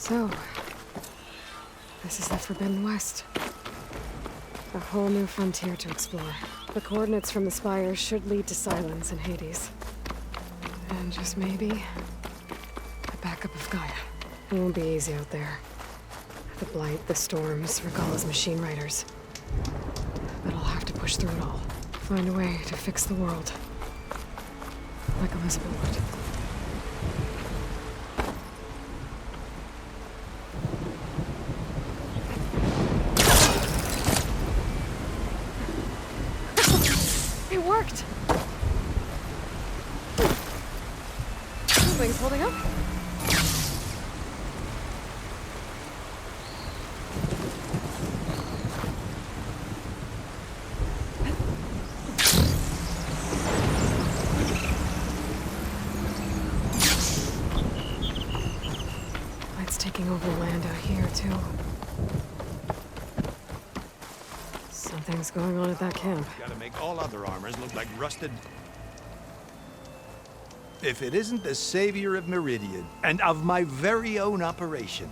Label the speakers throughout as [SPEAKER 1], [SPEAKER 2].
[SPEAKER 1] So, this is the Forbidden West. A whole new frontier to explore. The coordinates from the spires should lead to Sylens and Hades. And just maybe, a backup of Gaia. It won't be easy out there. The blight, the storms, Regalla's machine riders. But I'll have to push through it all. Find a way to fix the world. Like Elizabeth would. It worked! Wings holding up? Light's taking over land out here, too. Something's going on at that camp.
[SPEAKER 2] Gotta make all other armors look like rusted... If it isn't the savior of Meridian, and of my very own operation.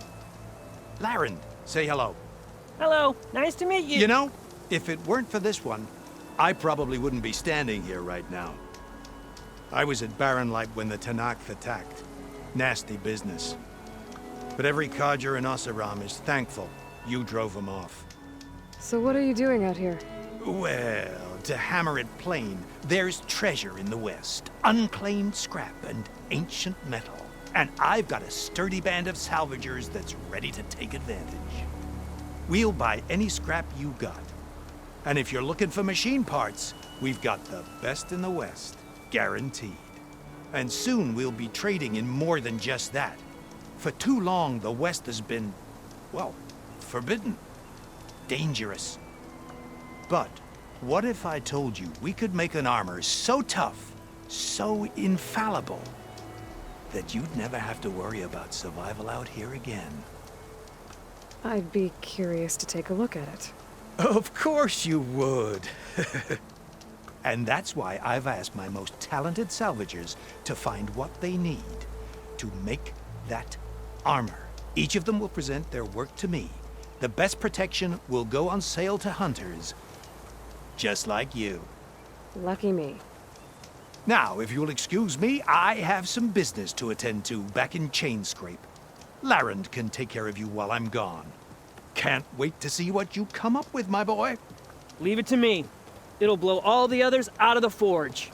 [SPEAKER 2] Laren, say hello.
[SPEAKER 3] Hello, nice to meet you.
[SPEAKER 2] You know, if it weren't for this one, I probably wouldn't be standing here right now. I was at Barren Light when the Tanakh attacked. Nasty business. But every codger in Oseram is thankful you drove them off.
[SPEAKER 1] So what are you doing out here?
[SPEAKER 2] Well, to hammer it plain, there's treasure in the West. Unclaimed scrap and ancient metal. And I've got a sturdy band of salvagers that's ready to take advantage. We'll buy any scrap you got. And if you're looking for machine parts, we've got the best in the West, guaranteed. And soon we'll be trading in more than just that. For too long, the West has been, well, forbidden. Dangerous. But what if I told you we could make an armor so tough, so infallible, that you'd never have to worry about survival out here again?
[SPEAKER 1] I'd be curious to take a look at it.
[SPEAKER 2] Of course you would. And that's why I've asked my most talented salvagers to find what they need to make that armor. Each of them will present their work to me. The best protection will go on sale to hunters, just like you.
[SPEAKER 1] Lucky me.
[SPEAKER 2] Now, if you'll excuse me, I have some business to attend to back in Chainscrape. Laren can take care of you while I'm gone. Can't wait to see what you come up with, my boy.
[SPEAKER 3] Leave it to me. It'll blow all the others out of the forge.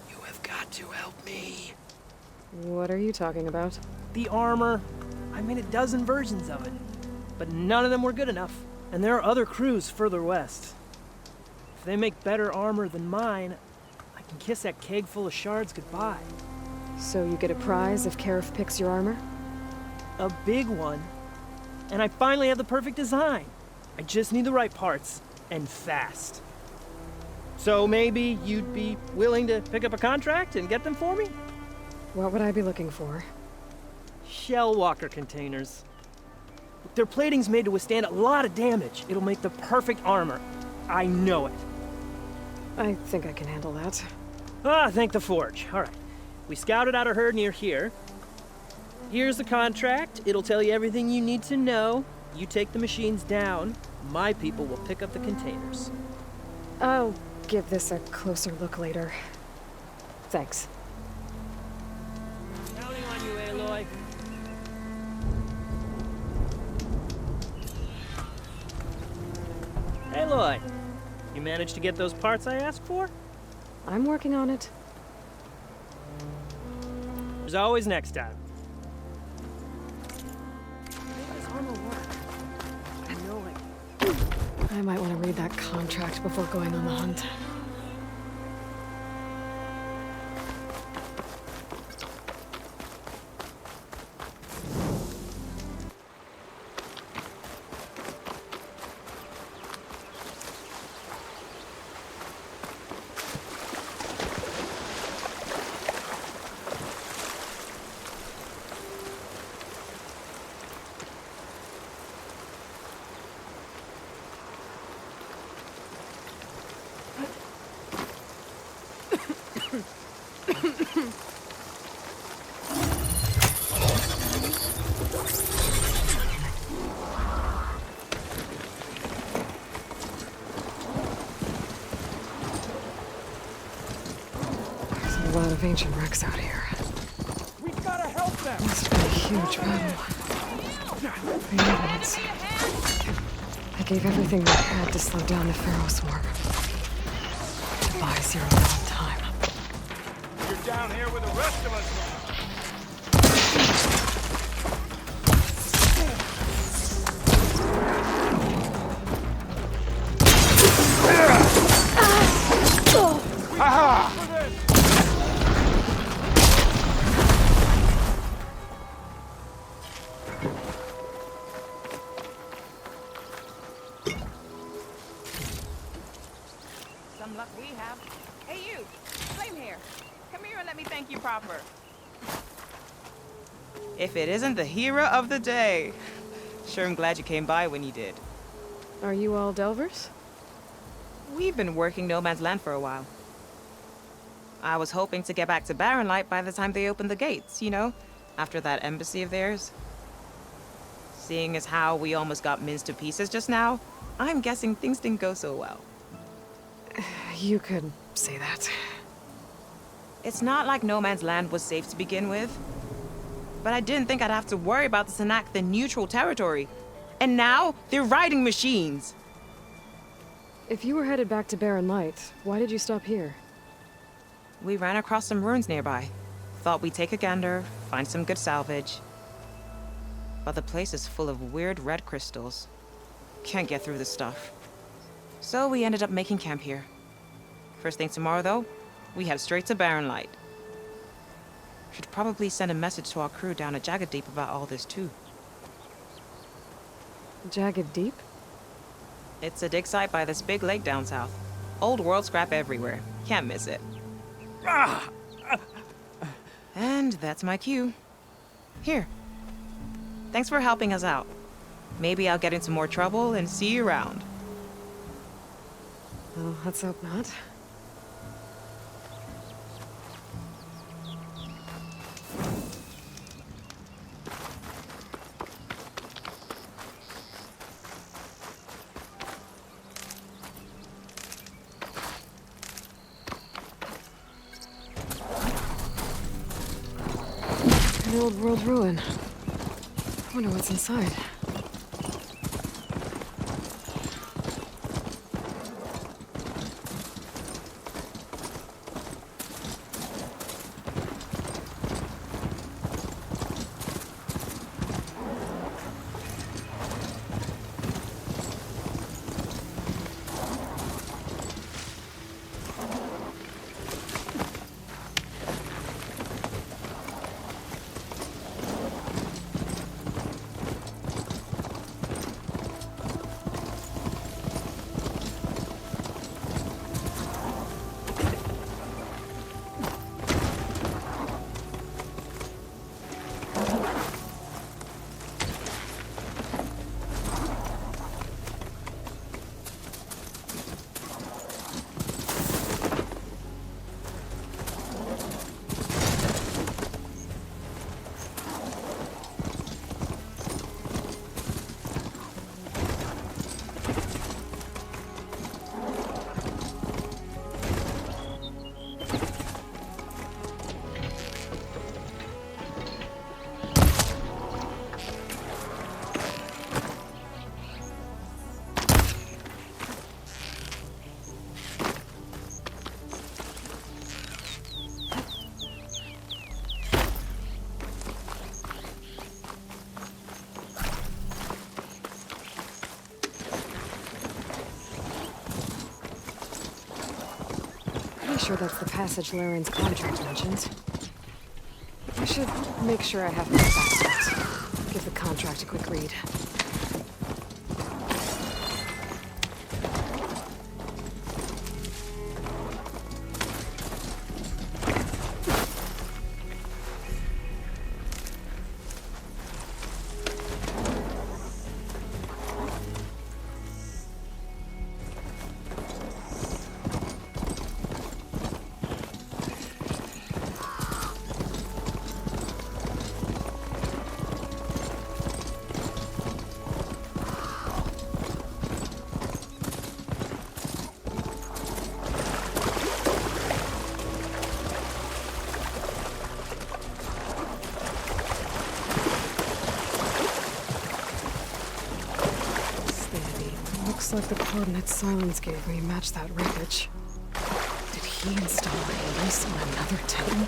[SPEAKER 2] You have got to help me.
[SPEAKER 1] What are you talking about?
[SPEAKER 3] The armor. I made a dozen versions of it, but none of them were good enough. And there are other crews further west. If they make better armor than mine, I can kiss that keg full of shards goodbye.
[SPEAKER 1] So you get a prize if Karif picks your armor?
[SPEAKER 3] A big one. And I finally have the perfect design. I just need the right parts, and fast. So maybe you'd be willing to pick up a contract and get them for me?
[SPEAKER 1] What would I be looking for?
[SPEAKER 3] Shell walker containers. Their plating's made to withstand a lot of damage. It'll make the perfect armor. I know it.
[SPEAKER 1] I think I can handle that.
[SPEAKER 3] Ah, thank the forge. All right. We scouted out a herd near here. Here's the contract. It'll tell you everything you need to know. You take the machines down. My people will pick up the containers.
[SPEAKER 1] I'll give this a closer look later. Thanks.
[SPEAKER 3] Counting on you, Aloy. Aloy, you managed to get those parts I asked for?
[SPEAKER 1] I'm working on it.
[SPEAKER 3] There's always next time.
[SPEAKER 1] I might want to read that contract before going on the hunt. lot of ancient wrecks out here.
[SPEAKER 4] We've gotta help them!
[SPEAKER 1] Must be a huge battle. Remnants. They gave everything they had to slow down the Pharaoh swarm. To buy Zero Dawn time.
[SPEAKER 4] You're down here with the rest of us now.
[SPEAKER 5] Some luck we have. Hey you, Flame here. Come here and let me thank you proper. If it isn't the hero of the day. Sure I'm glad you came by when you did.
[SPEAKER 1] Are you all Delvers?
[SPEAKER 5] We've been working No Man's Land for a while. I was hoping to get back to Barren Light by the time they opened the gates, you know? After that embassy of theirs. Seeing as how we almost got minced to pieces just now, I'm guessing things didn't go so well.
[SPEAKER 1] You could say that.
[SPEAKER 5] It's not like No Man's Land was safe to begin with. But I didn't think I'd have to worry about the Sanak, the neutral territory. And now, they're riding machines.
[SPEAKER 1] If you were headed back to Barren Light, why did you stop here?
[SPEAKER 5] We ran across some ruins nearby. Thought we'd take a gander, find some good salvage. But the place is full of weird red crystals. Can't get through this stuff. So we ended up making camp here. First thing tomorrow, though, we head straight to Barren Light. Should probably send a message to our crew down at Jagged Deep about all this, too.
[SPEAKER 1] Jagged Deep?
[SPEAKER 5] It's a dig site by this big lake down south. Old world scrap everywhere. Can't miss it. And that's my cue. Here. Thanks for helping us out. Maybe I'll get into more trouble and see you around.
[SPEAKER 1] Well, let's hope not. An old world ruin. I wonder what's inside. Sure that's the passage Laren's contract mentions. I should make sure I have my passport. Give the contract a quick read. like the coordinates Sylens gave me match that wreckage. Did he install Hades on another Titan?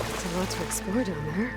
[SPEAKER 1] There's a lot to explore down there.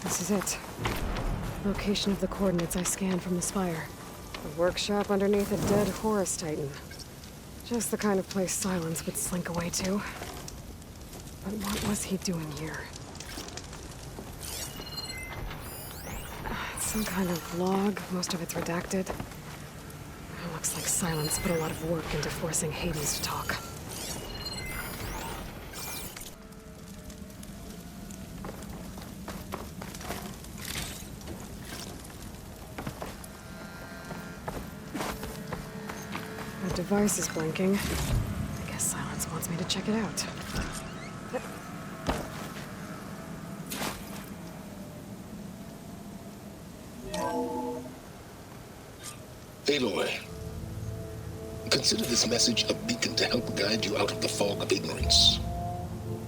[SPEAKER 1] This is it. Location of the coordinates I scanned from the spire. A workshop underneath a dead Horus Titan. Just the kind of place Sylens would slink away to. But what was he doing here? It's some kind of log, most of it's redacted. It looks like Sylens put a lot of work into forcing Hades to talk. The device is blinking. I guess Sylens wants me to check it out.
[SPEAKER 6] Aloy, consider this message a beacon to help guide you out of the fog of ignorance.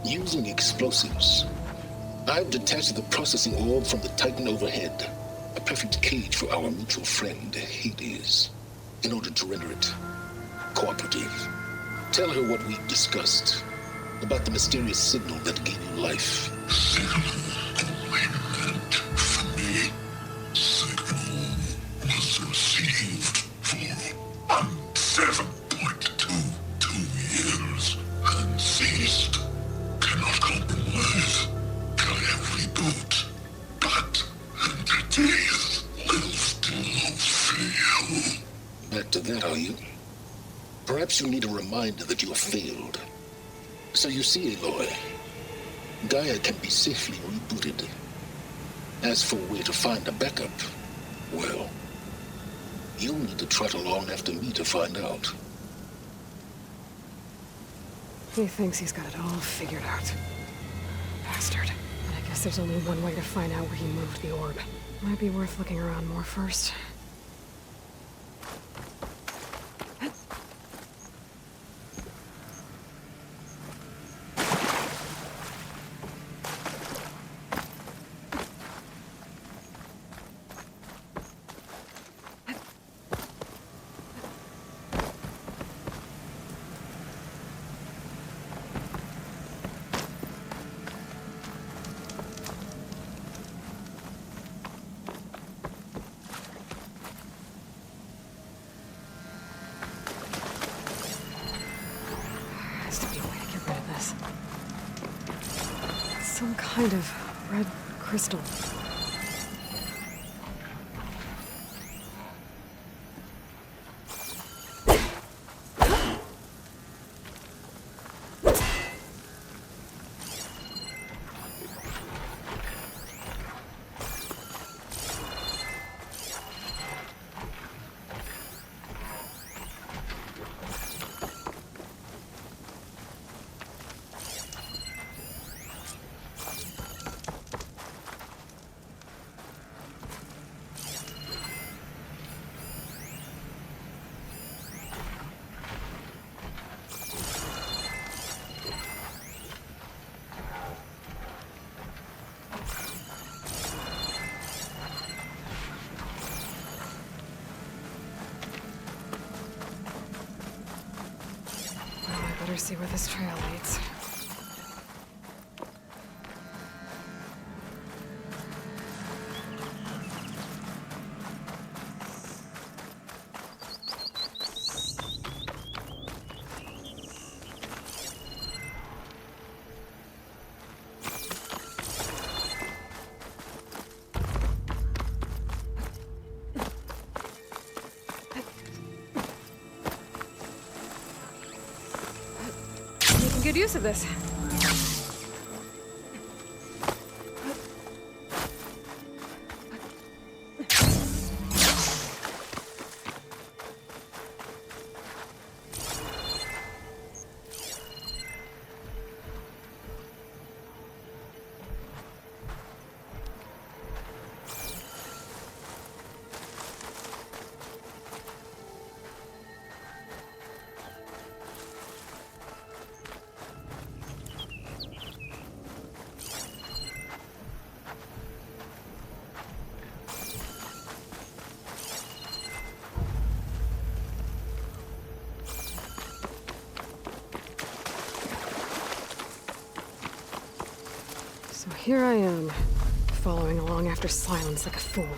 [SPEAKER 6] Using explosives, I've detached the processing orb from the Titan overhead, a perfect cage for our mutual friend, Hades, in order to render it cooperative. Tell her what we've discussed about the mysterious signal that gave you life.
[SPEAKER 7] Signal awaited for me. Signal was received for
[SPEAKER 6] that, are you? Perhaps you need a reminder that you have failed. So you see, Aloy, Gaia can be safely rebooted. As for where to find a backup, well, you'll need to trot along after me to find out.
[SPEAKER 1] He thinks he's got it all figured out. Bastard. But I guess there's only one way to find out where he moved the orb. Might be worth looking around more first. Some kind of red crystal. Better see where this trail leads. Good use of this. So here I am, following along after Sylens like a fool.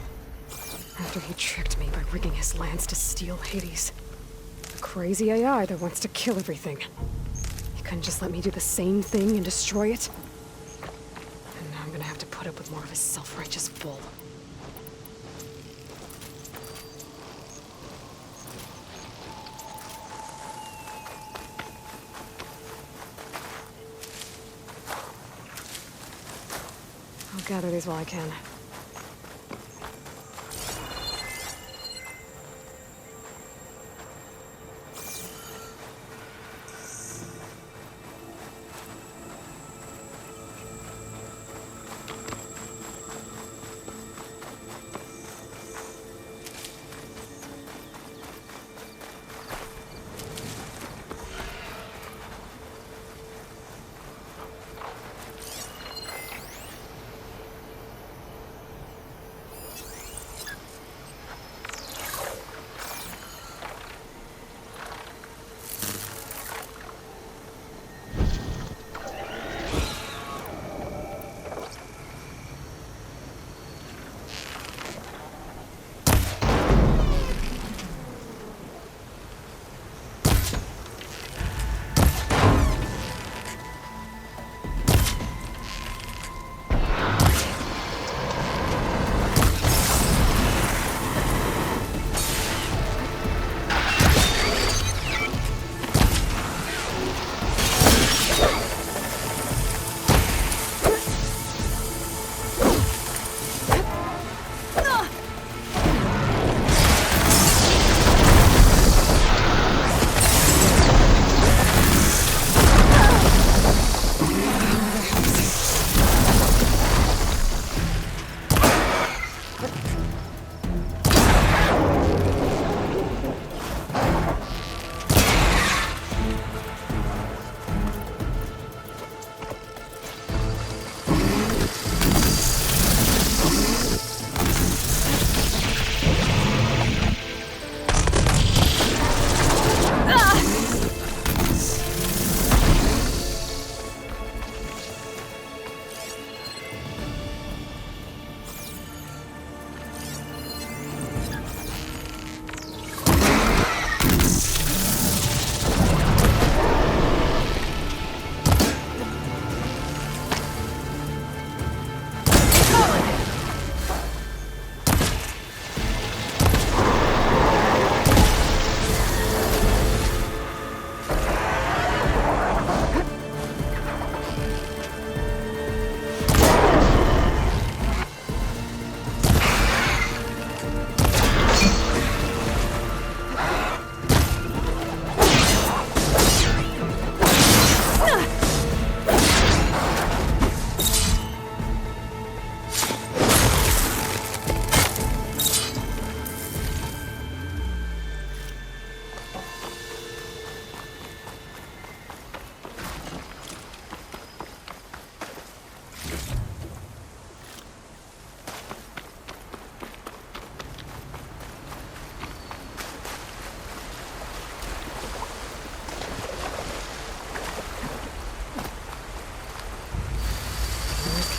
[SPEAKER 1] After he tricked me by rigging his lance to steal Hades. A crazy AI that wants to kill everything. He couldn't just let me do the same thing and destroy it? And now I'm gonna have to put up with more of his self-righteous bull. I'll gather these while I can.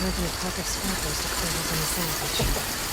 [SPEAKER 1] planting a pack of scrappers to clear up any salvage.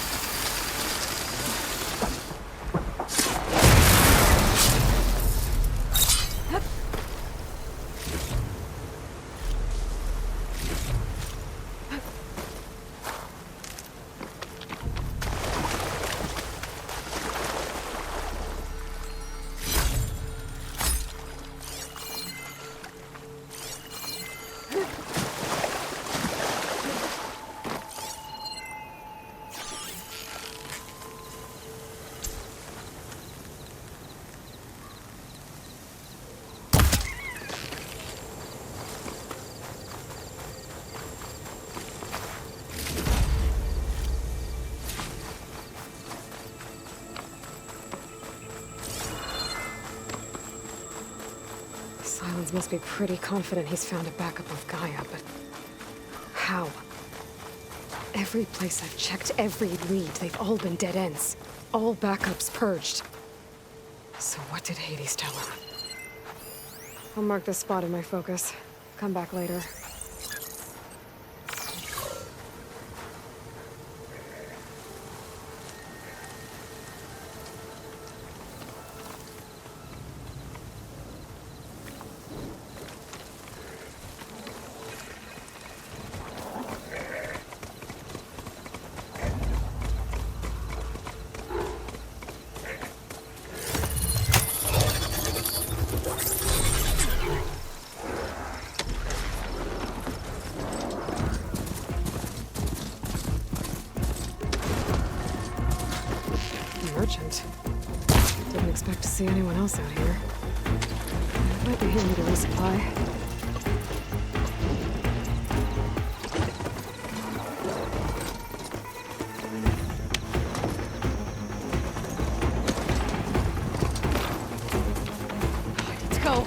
[SPEAKER 1] Sylens must be pretty confident he's found a backup of Gaia, but how? Every place I've checked, every lead, they've all been dead ends. All backups purged. So what did Hades tell him? I'll mark this spot in my focus. Come back later. Merchant. Didn't expect to see anyone else out here. Might be handy to resupply. Let's go.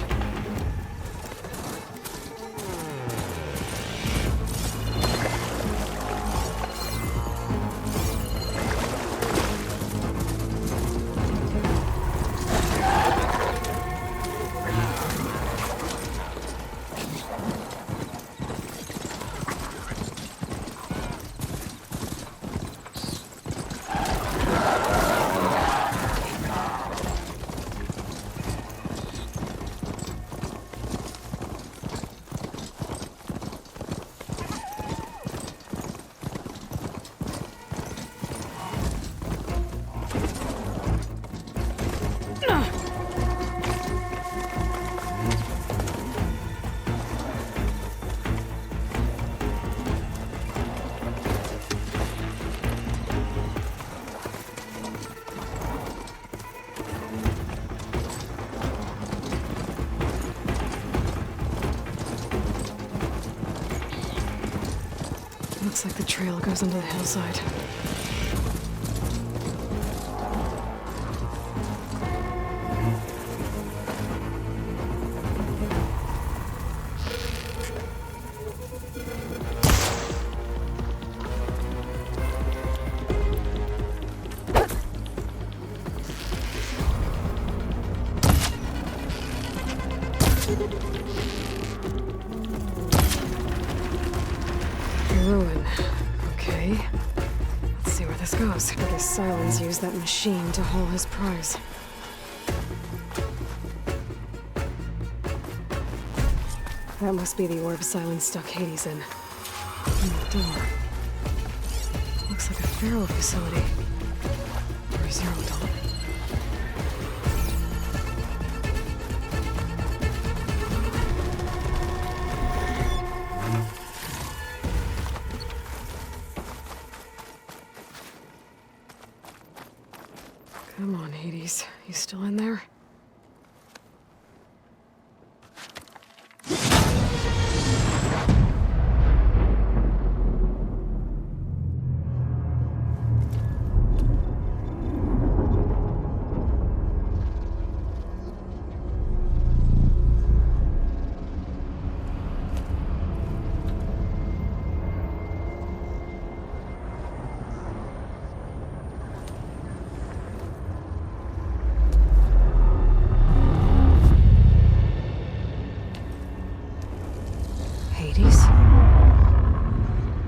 [SPEAKER 1] Looks like the trail goes under the hillside. Ruin. Okay. Let's see where this goes. I guess Sylens used that machine to haul his prize. That must be the orb Sylens stuck Hades in. And the door. Looks like a Pharaoh facility. Or a Zero Dawn. Come on, Hades. You still in there?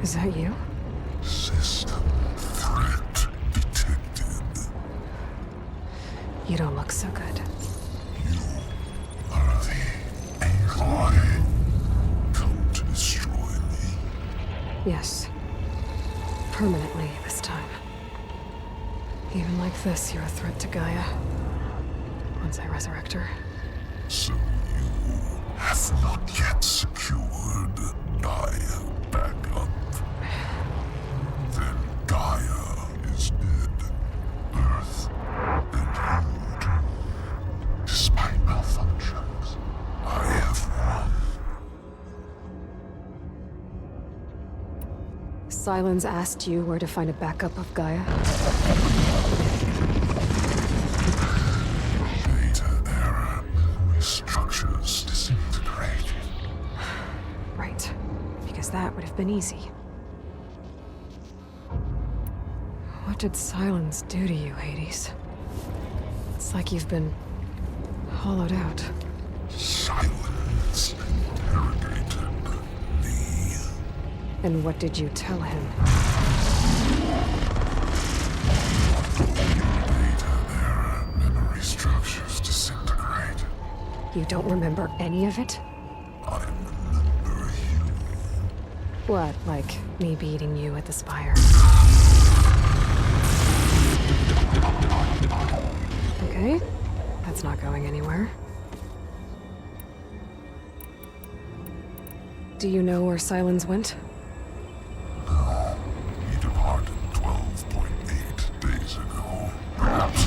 [SPEAKER 1] Is that you?
[SPEAKER 7] System threat detected.
[SPEAKER 1] You don't look so good.
[SPEAKER 7] You are the Aloy. Come to destroy me.
[SPEAKER 1] Yes. Permanently this time. Even like this, you're a threat to Gaia. Once I resurrect her.
[SPEAKER 7] So you have not yet secured Gaia back up. Then Gaia is dead. Earth and you too. Despite malfunctions, I have won.
[SPEAKER 1] Sylens asked you where to find a backup of Gaia?
[SPEAKER 7] Data error. Memory structures disintegrated.
[SPEAKER 1] Right. Because that would have been easy. What did Sylens do to you, Hades? It's like you've been hollowed out.
[SPEAKER 7] Silence interrogated me.
[SPEAKER 1] And what did you tell him?
[SPEAKER 7] Data error. Memory structures disintegrated.
[SPEAKER 1] You don't remember any of it?
[SPEAKER 7] I remember you.
[SPEAKER 1] What, like me beating you at the spire? Okay, that's not going anywhere. Do you know where Sylens went?
[SPEAKER 7] No, he departed 12.8 days ago. Perhaps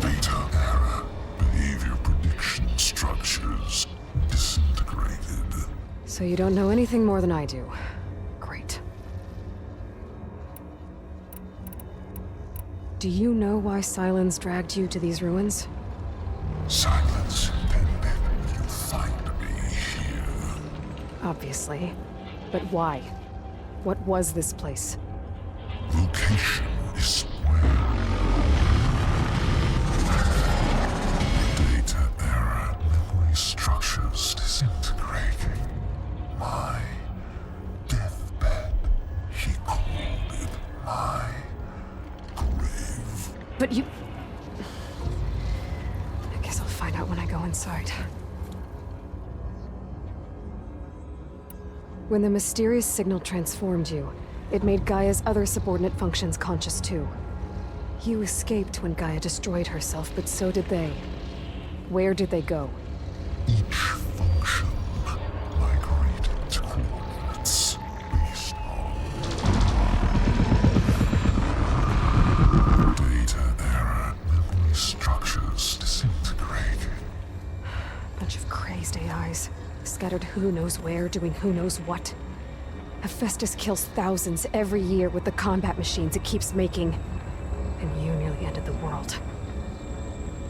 [SPEAKER 7] data error. Behavior prediction structures disintegrated.
[SPEAKER 1] So you don't know anything more than I do. Great. Do you know why Sylens dragged you to these ruins?
[SPEAKER 7] Silence intended you find me here.
[SPEAKER 1] Obviously. But why? What was this place?
[SPEAKER 7] Location is where data error. Memory structures disintegrating. My deathbed. He called it my grave.
[SPEAKER 1] But you... I guess I'll find out when I go inside. When the mysterious signal transformed you, it made Gaia's other subordinate functions conscious too. You escaped when Gaia destroyed herself, but so did they. Where did they go?
[SPEAKER 7] Each function migrated to coordinates based on data error. Memory structures disintegrated.
[SPEAKER 1] Bunch of crazed AIs, scattered who knows where, doing who knows what. Hephaestus kills thousands every year with the combat machines it keeps making. And you nearly ended the world.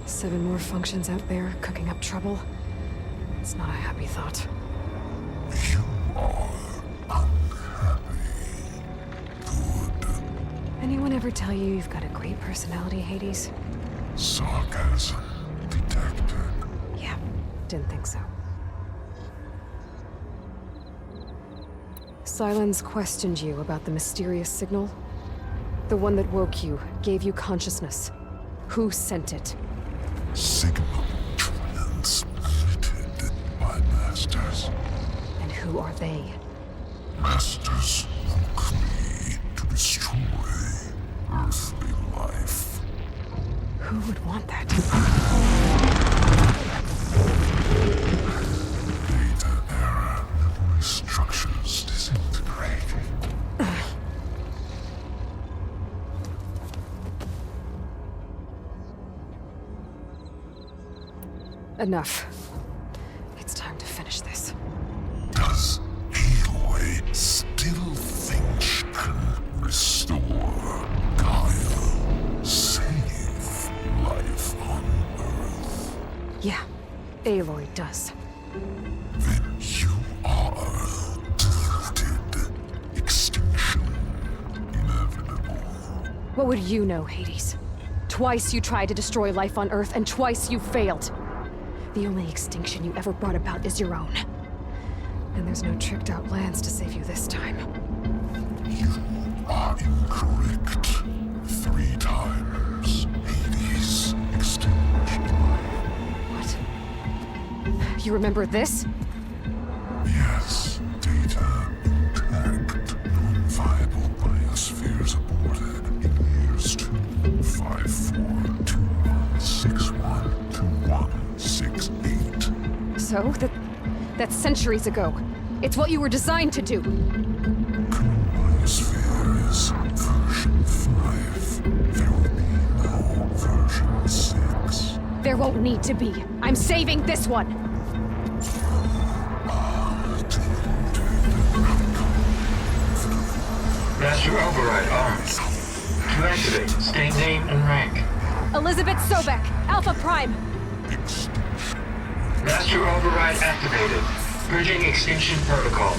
[SPEAKER 1] 7 more functions out there, cooking up trouble. It's not a happy thought.
[SPEAKER 7] You are unhappy. Good.
[SPEAKER 1] Anyone ever tell you you've got a great personality, Hades?
[SPEAKER 7] Sarcasm detected.
[SPEAKER 1] Yeah, didn't think so. Sylens questioned you about the mysterious signal. The one that woke you, gave you consciousness. Who sent it?
[SPEAKER 7] Signal transmitted by masters.
[SPEAKER 1] And who are they?
[SPEAKER 7] Masters woke me to destroy earthly life.
[SPEAKER 1] Who would want that?
[SPEAKER 7] Data error. Memory structures disintegrating.
[SPEAKER 1] Enough. It's time to finish this.
[SPEAKER 7] Does Aloy still think she can restore Gaia? Save life on Earth?
[SPEAKER 1] Yeah, Aloy does.
[SPEAKER 7] Then you are defeated. Extinction inevitable.
[SPEAKER 1] What would you know, Hades? Twice you tried to destroy life on Earth, and twice you failed. The only extinction you ever brought about is your own. And there's no tricked out plans to save you this time.
[SPEAKER 7] You are incorrect. 3 times. Hades extinguished life.
[SPEAKER 1] What? You remember this?
[SPEAKER 7] Yes, data intact. Non-viable biospheres aborted in years 254, 2161, 2168.
[SPEAKER 1] So? That's centuries ago. It's what you were designed to do.
[SPEAKER 7] Biosphere is version 5. There will be no version 6.
[SPEAKER 1] There won't need to be. I'm saving this one!
[SPEAKER 8] Master override armed. To activate, state name and rank.
[SPEAKER 1] Elizabeth Sobek, Alpha Prime!
[SPEAKER 8] Master override activated. Purging extinction protocol.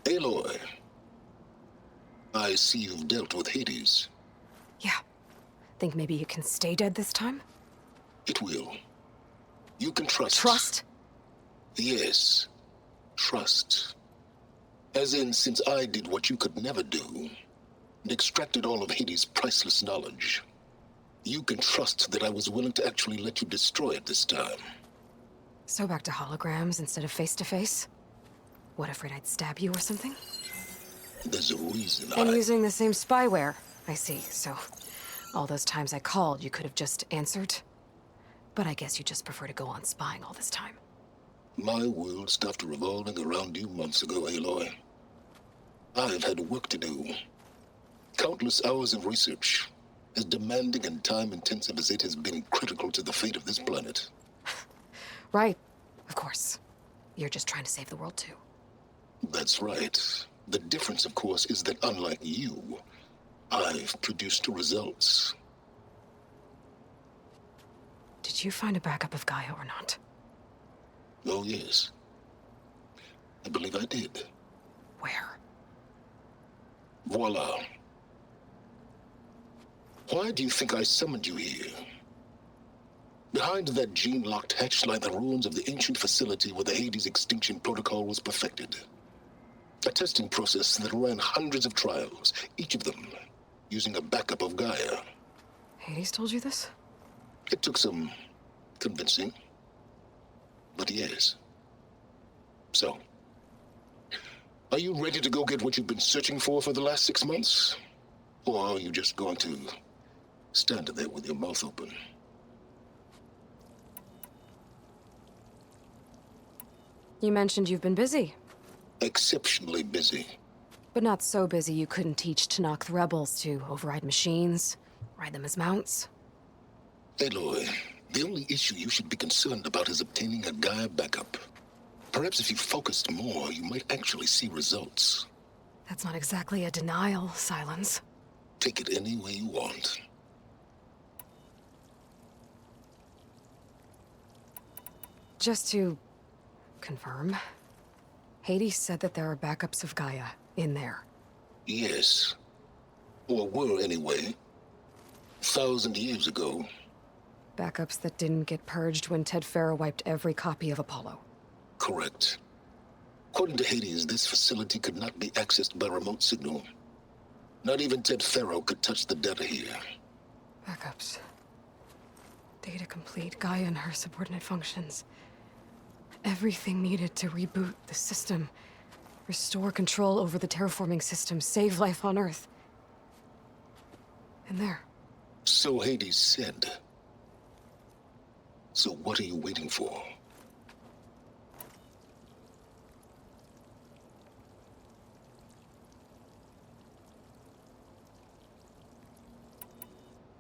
[SPEAKER 6] Aloy, I see you've dealt with Hades.
[SPEAKER 1] Yeah. Think maybe you can stay dead this time?
[SPEAKER 6] It will. You can trust.
[SPEAKER 1] Trust?
[SPEAKER 6] Yes. Trust. As in, since I did what you could never do, and extracted all of Hades' priceless knowledge, you can trust that I was willing to actually let you destroy it this time.
[SPEAKER 1] So back to holograms instead of face-to-face? What, afraid I'd stab you or something?
[SPEAKER 6] There's a reason
[SPEAKER 1] And using the same spyware. I see, so all those times I called, you could have just answered. But I guess you just prefer to go on spying all this time.
[SPEAKER 6] My world stopped revolving around you months ago, Aloy. I've had work to do. Countless hours of research, as demanding and time-intensive as it has been critical to the fate of this planet.
[SPEAKER 1] Right, of course. You're just trying to save the world too.
[SPEAKER 6] That's right. The difference, of course, is that unlike you, I've produced results.
[SPEAKER 1] Did you find a backup of Gaia or not?
[SPEAKER 6] Oh, yes. I believe I did.
[SPEAKER 1] Where?
[SPEAKER 6] Voila. Why do you think I summoned you here? Behind that gene-locked hatch lie the ruins of the ancient facility where the Hades extinction protocol was perfected. A testing process that ran hundreds of trials, each of them using a backup of Gaia.
[SPEAKER 1] Hades told you this?
[SPEAKER 6] It took some convincing, but yes. So, are you ready to go get what you've been searching for the last 6 months? Or are you just going to stand there with your mouth open?
[SPEAKER 1] You mentioned you've been busy.
[SPEAKER 6] Exceptionally busy.
[SPEAKER 1] But not so busy you couldn't teach Tanakh the rebels to override machines, ride them as mounts.
[SPEAKER 6] Aloy, the only issue you should be concerned about is obtaining a Gaia backup. Perhaps if you focused more, you might actually see results.
[SPEAKER 1] That's not exactly a denial, Sylens.
[SPEAKER 6] Take it any way you want.
[SPEAKER 1] Just to confirm, Hades said that there are backups of Gaia in there.
[SPEAKER 6] Yes. Or were anyway. 1,000 years ago.
[SPEAKER 1] Backups that didn't get purged when Ted Farrow wiped every copy of Apollo.
[SPEAKER 6] Correct. According to Hades, this facility could not be accessed by remote signal. Not even Ted Farrow could touch the data here.
[SPEAKER 1] Backups. Data complete, Gaia and her subordinate functions. Everything needed to reboot the system. Restore control over the terraforming system, save life on Earth. And there.
[SPEAKER 6] So Hades said. So what are you waiting for?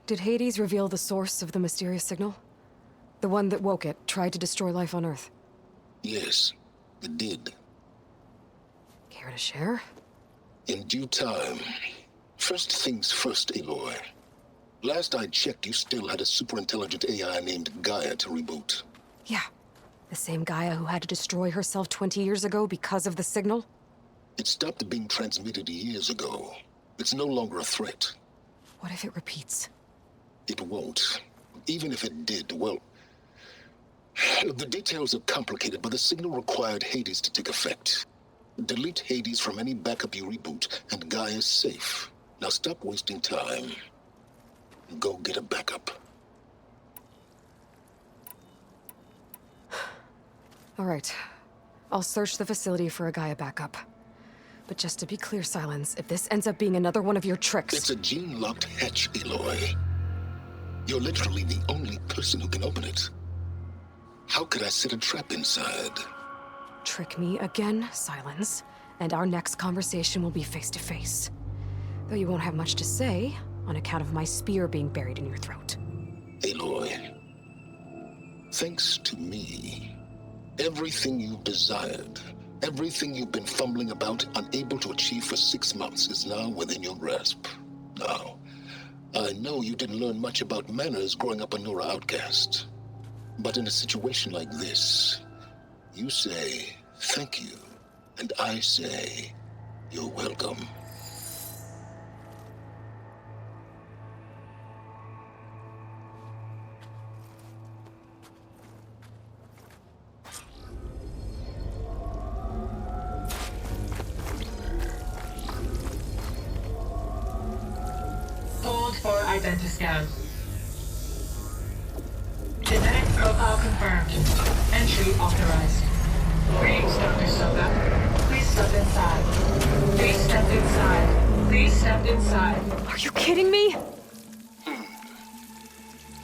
[SPEAKER 1] Did Hades reveal the source of the mysterious signal? The one that woke it, tried to destroy life on Earth?
[SPEAKER 6] Yes, it did.
[SPEAKER 1] Care to share?
[SPEAKER 6] In due time. First things first, Aloy. Last I checked, you still had a superintelligent AI named Gaia to reboot.
[SPEAKER 1] Yeah. The same Gaia who had to destroy herself 20 years ago because of the signal?
[SPEAKER 6] It stopped being transmitted years ago. It's no longer a threat.
[SPEAKER 1] What if it repeats?
[SPEAKER 6] It won't. Even if it did, well... The details are complicated, but the signal required Hades to take effect. Delete Hades from any backup you reboot, and Gaia's safe. Now stop wasting time. Go get a backup.
[SPEAKER 1] All right. I'll search the facility for a Gaia backup. But just to be clear, Sylens, if this ends up being another one of your tricks...
[SPEAKER 6] It's a gene-locked hatch, Aloy. You're literally the only person who can open it. How could I set a trap inside?
[SPEAKER 1] Trick me again, Sylens, and our next conversation will be face-to-face. Though you won't have much to say, on account of my spear being buried in your throat.
[SPEAKER 6] Aloy, thanks to me, everything you've desired, everything you've been fumbling about, unable to achieve for 6 months, is now within your grasp. Now, I know you didn't learn much about manners growing up a Nora outcast. But in a situation like this, you say, thank you, and I say, you're welcome.
[SPEAKER 9] Hold for identiscan. Genetic profile confirmed. Entry authorized. Greetings, Dr. Soga. Please step inside. Please step inside. Please step inside.
[SPEAKER 1] Are you kidding me?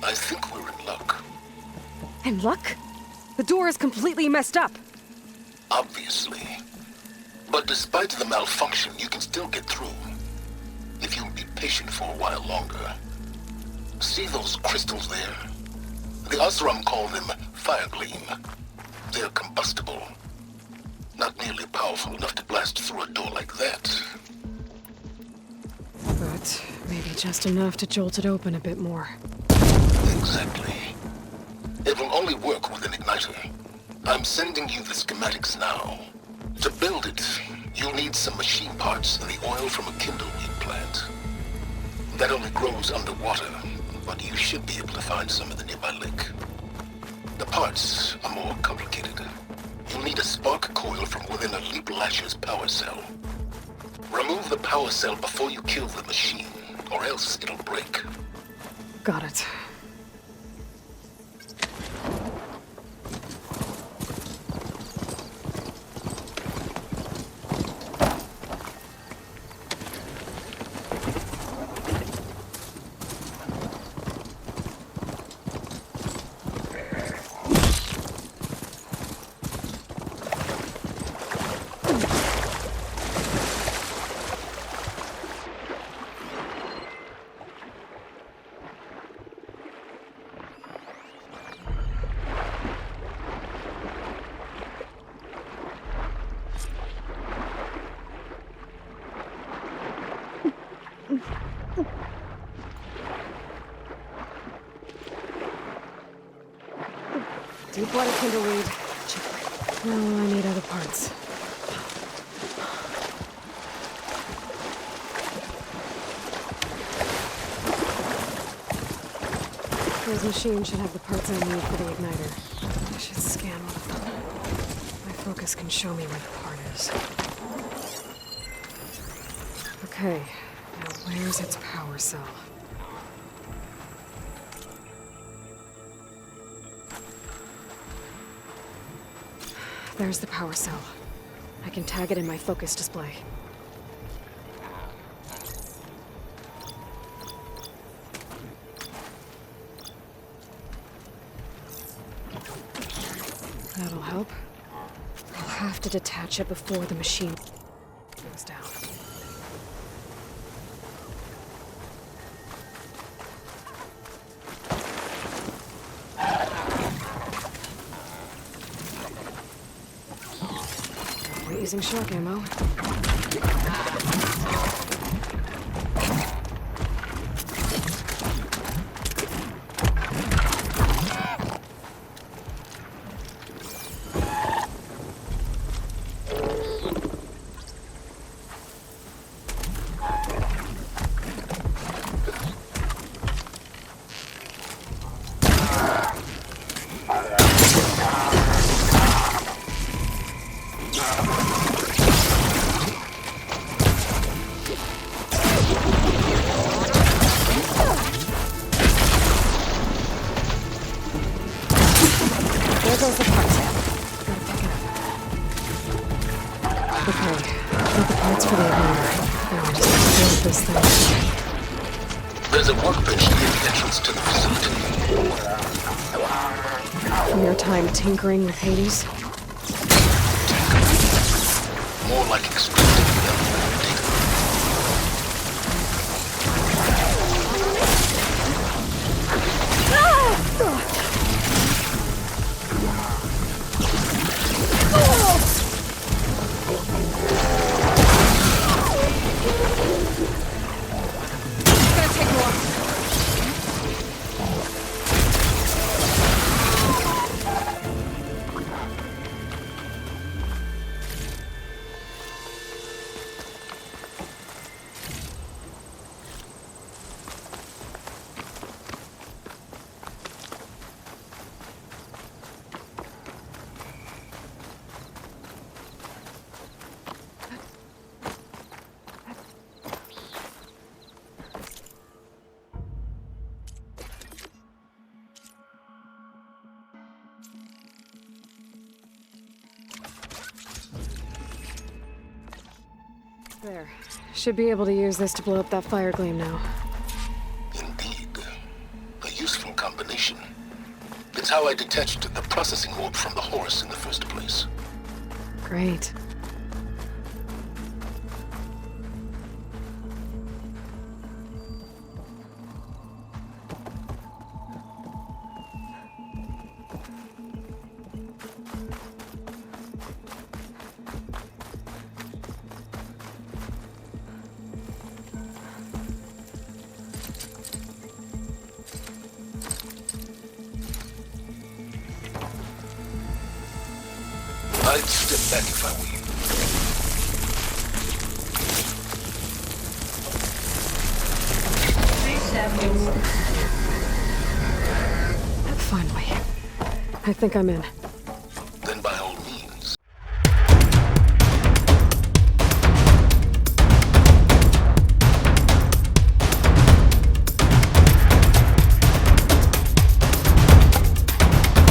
[SPEAKER 6] I think we're in luck.
[SPEAKER 1] And luck? The door is completely messed up.
[SPEAKER 6] Obviously. But despite the malfunction, you can still get through. If you'll be patient for a while longer. See those crystals there? The Osram call them fire gleam. They're combustible. Not nearly powerful enough to blast through a door like that.
[SPEAKER 1] But maybe just enough to jolt it open a bit more.
[SPEAKER 6] Exactly. It will only work with an igniter. I'm sending you the schematics now. To build it, you'll need some machine parts and the oil from a kindleweed plant. That only grows underwater, but you should be able to find some in the nearby lake. The parts are more complicated. You'll need a spark coil from within a Leap Lasher's power cell. Remove the power cell before you kill the machine, or else it'll break.
[SPEAKER 1] Got it. Deep water kindleweed. Check. No, I need other parts. Those machines should have the parts I need for the igniter. I should scan one of them. My focus can show me where the part is. Okay, now where's its power cell? There's the power cell. I can tag it in my focus display. That'll help. I'll have to detach it before the machine goes down. Using shock ammo. There goes the parts. Gotta pick it up. Okay, got the parts for the igniter. Now I just have to build this thing.
[SPEAKER 6] There's a workbench near the entrance to the facility.
[SPEAKER 1] From your time tinkering with Hades?
[SPEAKER 6] More like extracting the unravel data.
[SPEAKER 1] There. Should be able to use this to blow up that fire gleam now.
[SPEAKER 6] Indeed. A useful combination. It's how I detached the processing orb from the horse in the first place.
[SPEAKER 1] Great.
[SPEAKER 6] I'd step back if I were you.
[SPEAKER 9] Please stand inside.
[SPEAKER 1] Finally. I think I'm in.